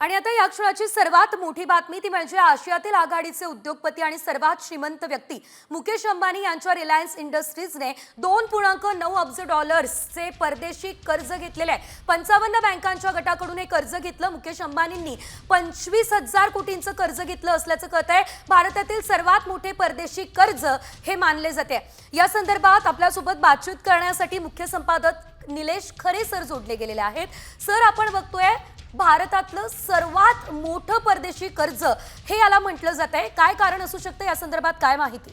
आणि आता या क्षणाची सर्वात मोठी बातमी ती म्हणजे आशियातील आघाडीचे उद्योगपती आणि सर्वात श्रीमंत व्यक्ती मुकेश अंबानी यांच्या रिलायन्स इंडस्ट्रीजने 2.9 अब्ज डॉलर्सचे परदेशी कर्ज घेतलेले आहे। 55 बँकांच्या गटाकडून हे कर्ज घेतलं। मुकेश अंबानींनी 25,000 कोटींचं कर्ज घेतलं असल्याचं कळतंय। भारतातील सर्वात मोठे परदेशी कर्ज हे मानले जाते। या संदर्भात आपल्यासोबत बातचीत करण्यासाठी मुख्य संपादक निलेश खरे सर जोडले गेलेले आहेत। सर, आपण बघतोय भारतातलं सर्वात मोठं परदेशी कर्ज हे याला म्हटलं जातंय, काय कारण असू शकतं, या संदर्भात काय माहिती?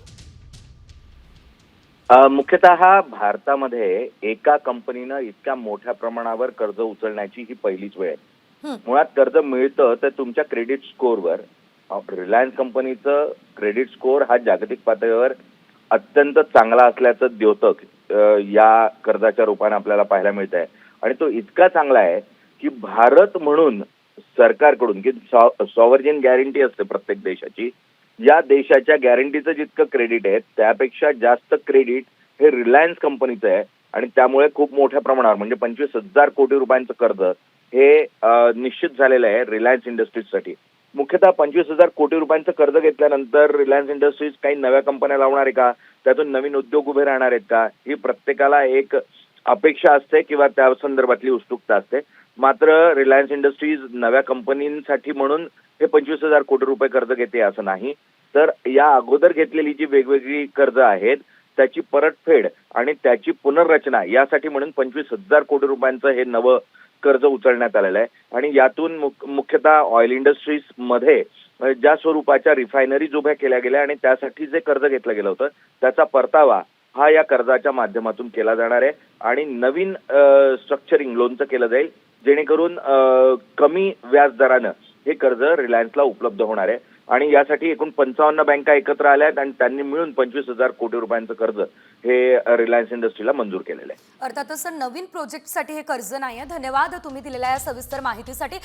मुख्यतः भारतामध्ये एका कंपनीनं इतक्या मोठ्या प्रमाणावर कर्ज उचलण्याची ही पहिलीच वेळ आहे। मुळात कर्ज मिळतं तर तुमच्या क्रेडिट स्कोअरवर। रिलायन्स कंपनीचं क्रेडिट स्कोअर हा जागतिक पातळीवर अत्यंत चांगला असल्याचं द्योतक या कर्जाच्या रूपाने आपल्याला पाहायला मिळत आहे। आणि तो इतका चांगला आहे की भारत म्हणून सरकारकडून की सॉव्हर्जिन गॅरंटी असते प्रत्येक देशाची, या देशाच्या गॅरंटीचं जितकं क्रेडिट आहे त्यापेक्षा जास्त क्रेडिट हे रिलायन्स कंपनीचं आहे। आणि त्यामुळे खूप मोठ्या प्रमाणावर म्हणजे 25,000 कोटी रुपयांचं कर्ज हे निश्चित झालेलं आहे रिलायन्स इंडस्ट्रीजसाठी। मुख्यतः 25,000 कोटी रुपयांचं कर्ज घेतल्यानंतर रिलायन्स इंडस्ट्रीज काही नव्या कंपन्या लावणार आहे का, त्यातून नवीन उद्योग उभे राहणार आहेत का, ही प्रत्येकाला एक अपेक्षा असते किंवा त्या संदर्भातली उत्सुकता असते। मात्र रिलायन्स इंडस्ट्रीज नव्या कंपनींसाठी म्हणून हे 25,000 कोटी रुपये कर्ज घेते असं नाही, तर या अगोदर घेतलेली जी वेगवेगळी कर्ज आहेत त्याची परतफेड आणि त्याची पुनर्रचना यासाठी म्हणून 25,000 कोटी रुपयांचं हे नवं कर्ज उचलण्यात आलेलं आहे। आणि यातून मुख्यतः ऑइल इंडस्ट्रीज मध्ये ज्या स्वरूपाच्या रिफायनरीज उभ्या केल्या गेल्या आणि त्यासाठी जे कर्ज घेतलं गेलं होतं त्याचा परतावा हा या कर्जाच्या माध्यमातून केला जाणार आहे। आणि नवीन स्ट्रक्चरिंग लोनचं केलं जाईल जेणेकरून कमी व्याज दरानं हे कर्ज रिलायन्सला उपलब्ध होणार आहे। आणि यासाठी एकूण 55 बँका एकत्र आल्या आहेत आणि त्यांनी मिळून 25,000 कोटी रुपयांचं कर्ज हे रिलायन्स इंडस्ट्रीला मंजूर केलेलं आहे। अर्थातच सर, नवीन प्रोजेक्टसाठी हे कर्ज नाही आहे। धन्यवाद तुम्ही दिलेल्या या सविस्तर माहितीसाठी।